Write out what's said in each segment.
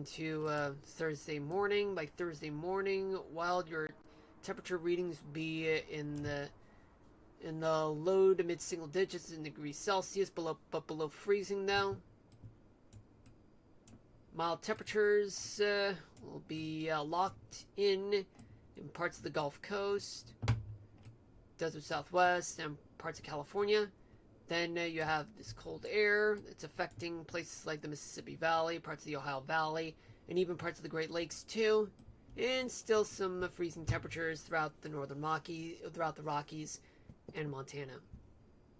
into Thursday morning. By Thursday morning, while your temperature readings be in the low to mid single digits in degrees Celsius, but below freezing though. Mild temperatures will be locked in parts of the Gulf Coast, desert Southwest, and parts of California. Then you have this cold air. It's affecting places like the Mississippi Valley, parts of the Ohio Valley, and even parts of the Great Lakes too. And still some freezing temperatures throughout the Rockies, and Montana,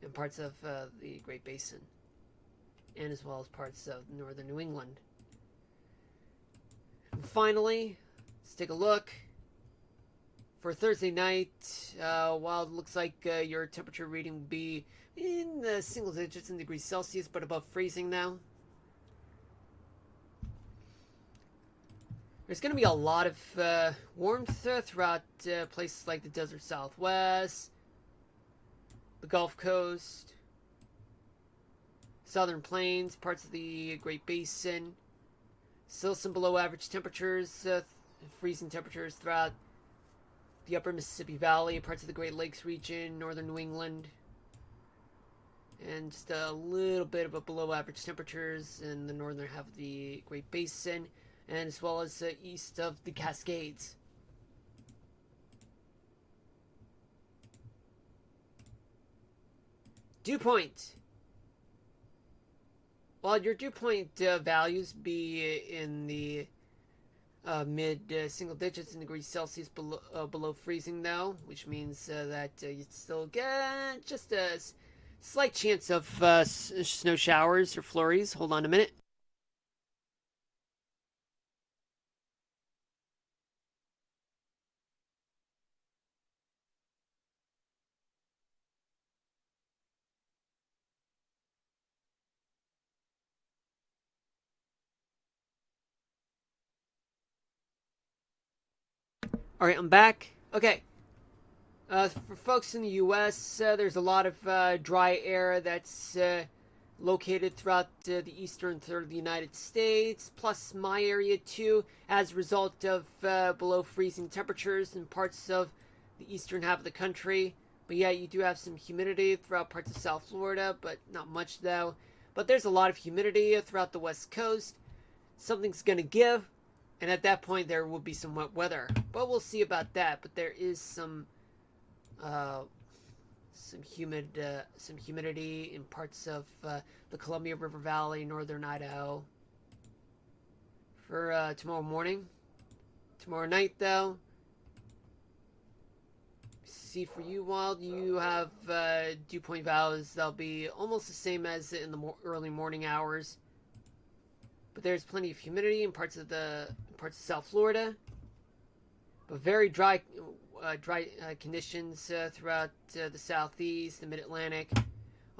and parts of the Great Basin, and as well as parts of northern New England. And finally, let's take a look for Thursday night. While it looks like your temperature reading will be in the single digits in degrees Celsius, but above freezing now. There's going to be a lot of warmth throughout places like the desert Southwest, the Gulf Coast, Southern Plains, parts of the Great Basin. Still some below average temperatures, freezing temperatures throughout the upper Mississippi Valley, parts of the Great Lakes region, northern New England. And just a little bit of a below average temperatures in the northern half of the Great Basin, and as well as east of the Cascades. Dew point. While your dew point values be in the mid single digits in degrees Celsius below freezing, though, which means that you still get just a slight chance of snow showers or flurries. Hold on a minute. All right, I'm back. Okay. For folks in the U.S., there's a lot of dry air that's located throughout the eastern third of the United States, plus my area too, as a result of below freezing temperatures in parts of the eastern half of the country. But yeah, you do have some humidity throughout parts of South Florida, but not much though. But there's a lot of humidity throughout the West Coast. Something's going to give. And at that point, there will be some wet weather, but we'll see about that. But there is some humidity in parts of the Columbia River Valley, northern Idaho. For tomorrow morning, tomorrow night, though. See, for you, while you have dew point values, they'll be almost the same as in the early morning hours. But there's plenty of humidity in parts of South Florida, but very dry conditions throughout the southeast, the mid-Atlantic.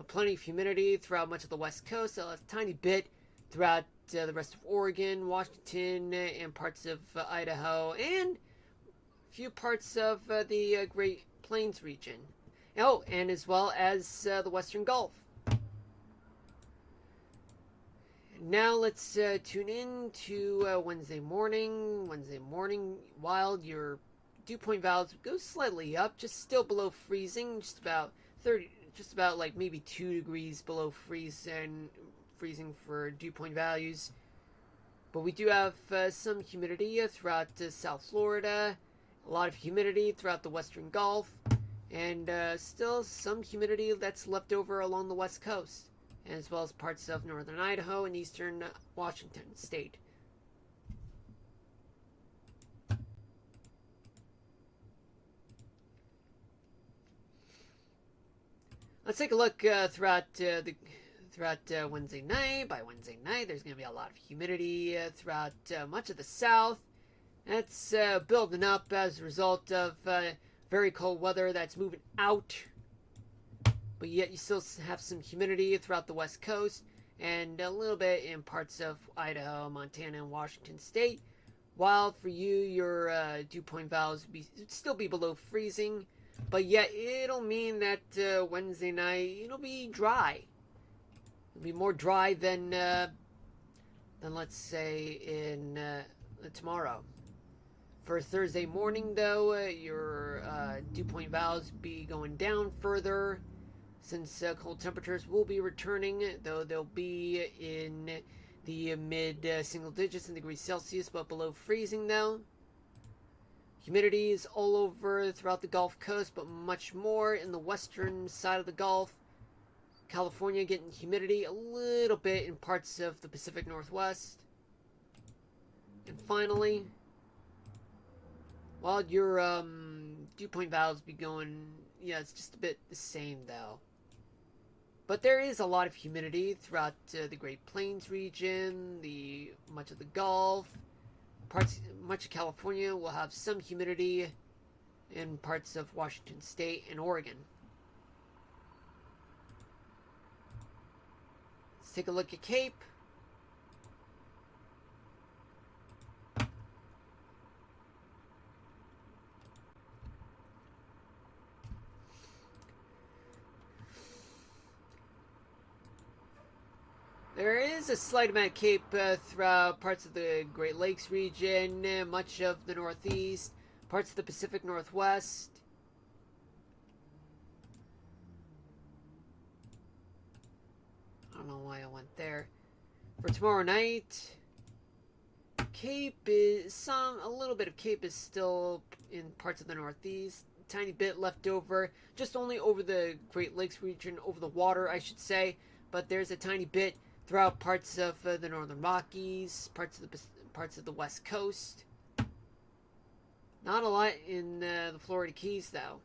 Plenty of humidity throughout much of the West Coast. A tiny bit throughout the rest of Oregon, Washington, and parts of Idaho, and a few parts of the Great Plains region. Oh, and as well as the Western Gulf. Now let's tune in to Wednesday morning. Wednesday morning, while your dew point values go slightly up, just still below freezing, just about like maybe 2 degrees below freezing for dew point values. But we do have some humidity throughout South Florida, a lot of humidity throughout the Western Gulf, and still some humidity that's left over along the West Coast, as well as parts of northern Idaho and eastern Washington state. Let's take a look throughout Wednesday night. By Wednesday night, there's going to be a lot of humidity throughout much of the South. That's building up as a result of very cold weather that's moving out. But yet you still have some humidity throughout the West Coast and a little bit in parts of Idaho, Montana, and Washington state. While for you, your dew point values would still be below freezing. But yet it'll mean that Wednesday night, it'll be dry. It'll be more dry than than, let's say, in tomorrow. For Thursday morning, though, your dew point values be going down further since cold temperatures will be returning, though they'll be in the mid single digits in degrees Celsius, but below freezing, though. Humidity is all over throughout the Gulf Coast, but much more in the western side of the Gulf. California getting humidity a little bit in parts of the Pacific Northwest. And finally, while your dew point values be going, yeah, it's just a bit the same though. But there is a lot of humidity throughout the Great Plains region, much of the Gulf, much of California will have some humidity in parts of Washington State and Oregon. Let's take a look at Cape. There is a slight amount of Cape throughout parts of the Great Lakes region, much of the Northeast, parts of the Pacific Northwest. I don't know why I went there. For tomorrow night, a little bit of Cape is still in parts of the Northeast. Tiny bit left over, just only over the Great Lakes region, over the water, I should say. But there's a tiny bit throughout parts of the Northern Rockies, parts of the West Coast. Not a lot in the Florida Keys, though.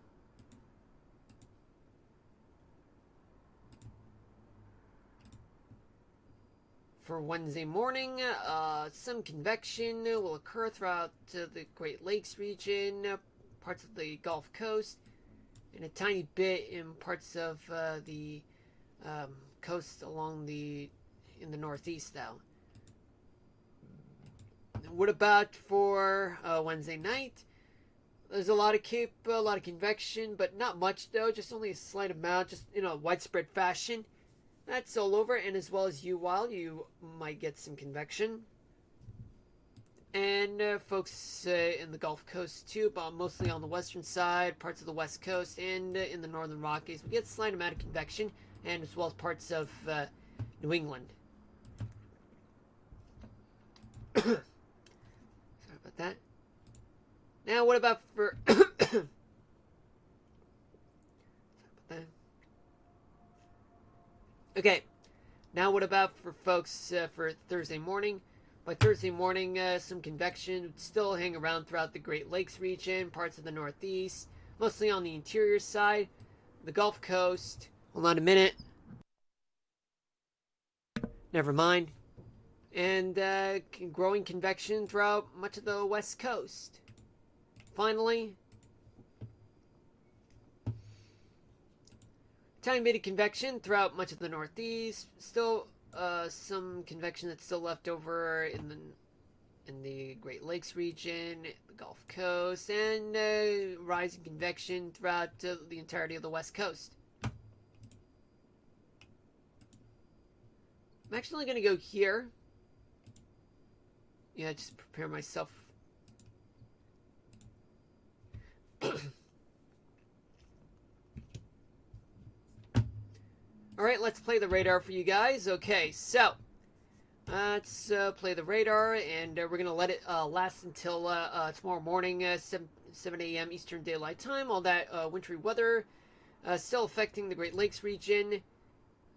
For Wednesday morning, some convection will occur throughout the Great Lakes region, parts of the Gulf Coast, and a tiny bit in parts of the coast in the Northeast, though. What about for Wednesday night? There's a lot of Cape, a lot of convection, but not much, though. Just only a slight amount, just in a widespread fashion. That's all over, and as well as you might get some convection. And folks in the Gulf Coast, too, but mostly on the western side, parts of the West Coast, and in the Northern Rockies, we get a slight amount of convection, and as well as parts of New England. Sorry about that. Now, what about for... Sorry about that. Okay, now what about for folks for Thursday morning? By Thursday morning, some convection would still hang around throughout the Great Lakes region, parts of the Northeast, mostly on the interior side, the Gulf Coast. Hold on a minute. Never mind. And growing convection throughout much of the West Coast. Finally, tiny bit of convection throughout much of the Northeast. Still some convection that's still left over in the Great Lakes region, the Gulf Coast, and rising convection throughout the entirety of the West Coast. I'm actually going to go here. Yeah, just prepare myself. Alright, let's play the radar for you guys. Okay, so let's play the radar, and we're going to let it last until tomorrow morning, 7 a.m. Eastern Daylight Time. All that wintry weather still affecting the Great Lakes region,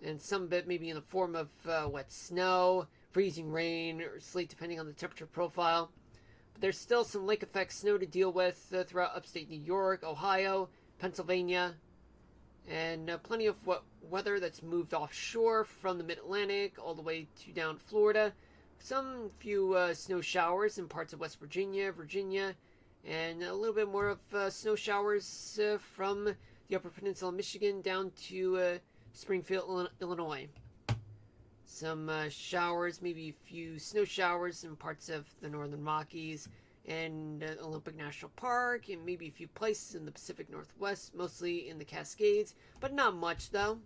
and some bit maybe in the form of wet snow, freezing rain, or sleet, depending on the temperature profile. But there's still some lake effect snow to deal with throughout upstate New York, Ohio, Pennsylvania, and plenty of weather that's moved offshore from the mid-Atlantic all the way to down to Florida. Some few snow showers in parts of West Virginia, and a little bit more of snow showers from the Upper Peninsula of Michigan down to Springfield, Illinois. Some showers, maybe a few snow showers in parts of the Northern Rockies and Olympic National Park, and maybe a few places in the Pacific Northwest, mostly in the Cascades, but not much though.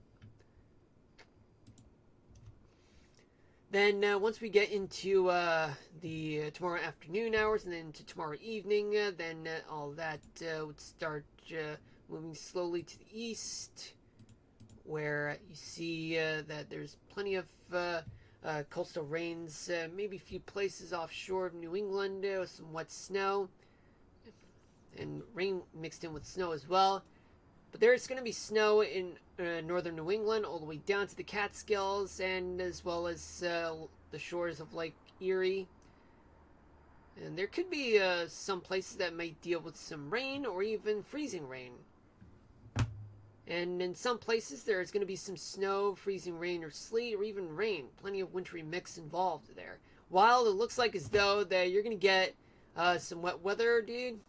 Then once we get into the tomorrow afternoon hours and then to tomorrow evening, then all that would start moving slowly to the east, where you see that there's plenty of coastal rains, maybe a few places offshore of New England with some wet snow, and rain mixed in with snow as well. But there's going to be snow in northern New England all the way down to the Catskills, and as well as the shores of Lake Erie. And there could be some places that might deal with some rain or even freezing rain. And in some places there's going to be some snow, freezing rain, or sleet, or even rain. Plenty of wintry mix involved there. While it looks like as though that you're going to get some wet weather, dude.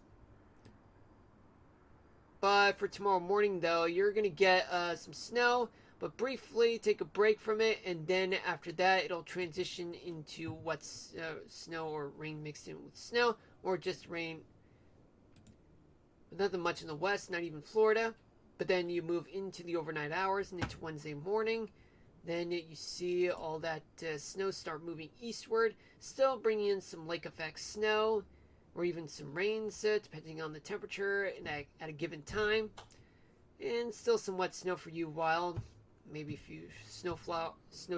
But for tomorrow morning, though, you're going to get some snow, but briefly take a break from it, and then after that, it'll transition into what's snow or rain mixed in with snow, or just rain. Nothing much in the west, not even Florida. But then you move into the overnight hours and into Wednesday morning. Then you see all that snow start moving eastward, still bringing in some lake effect snow, or even some rains, depending on the temperature at a given time. And still some wet snow for you, wild. Maybe a few snow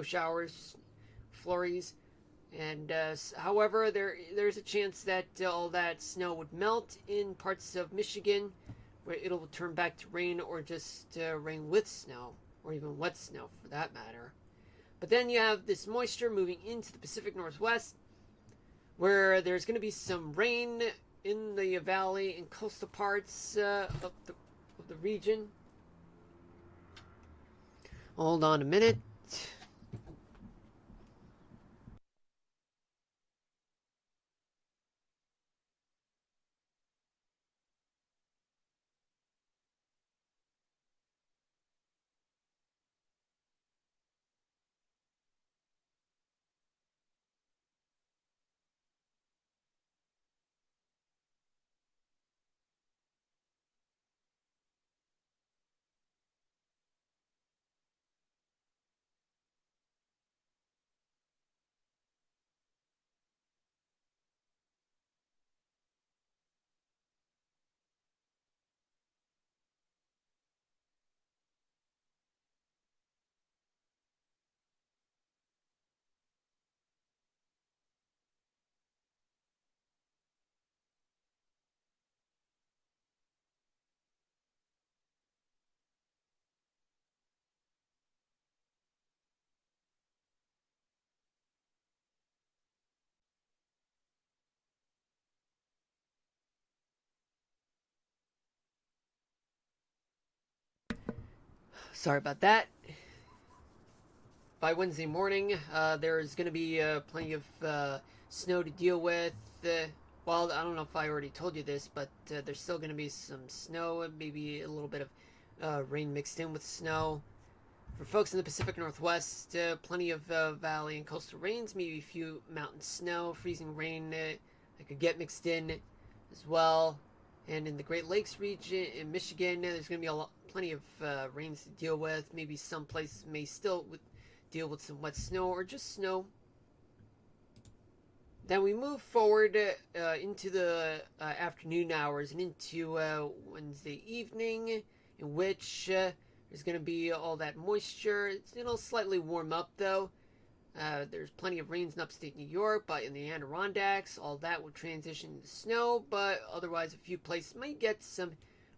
showers, flurries. And however, there's a chance that all that snow would melt in parts of Michigan, where it'll turn back to rain, or just rain with snow, or even wet snow for that matter. But then you have this moisture moving into the Pacific Northwest, where there's going to be some rain in the valley and coastal parts of the region. Hold on a minute. Sorry about that. By Wednesday morning, there's going to be plenty of snow to deal with. Well, I don't know if I already told you this, but there's still going to be some snow, maybe a little bit of rain mixed in with snow. For folks in the Pacific Northwest, plenty of valley and coastal rains, maybe a few mountain snow, freezing rain that could get mixed in as well. And in the Great Lakes region in Michigan, there's going to be plenty of rains to deal with. Maybe some places may still deal with some wet snow or just snow. Then we move forward into the afternoon hours and into Wednesday evening, in which there's going to be all that moisture. It'll slightly warm up though. There's plenty of rains in upstate New York, but in the Adirondacks, all that will transition to snow. But otherwise, a few places might get some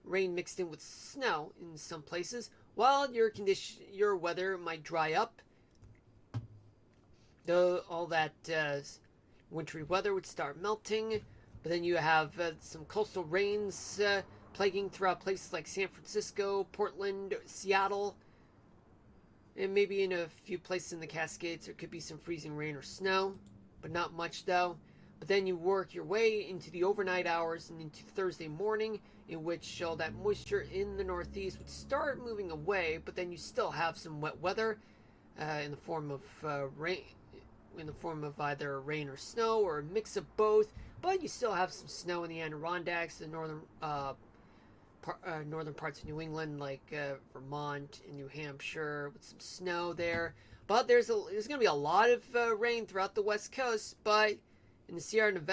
rain mixed in with snow in some places. While your weather might dry up, though all that wintry weather would start melting. But then you have some coastal rains plaguing throughout places like San Francisco, Portland, Seattle, and maybe in a few places in the Cascades there could be some freezing rain or snow, but not much though. But then you work your way into the overnight hours and into Thursday morning, in which all that moisture in the northeast would start moving away, but then you still have some wet weather in the form of rain, in the form of either rain or snow or a mix of both. But you still have some snow in the Adirondacks, the northern northern parts of New England, like Vermont and New Hampshire, with some snow there. But there's going to be a lot of rain throughout the West Coast, but in the Sierra Nevada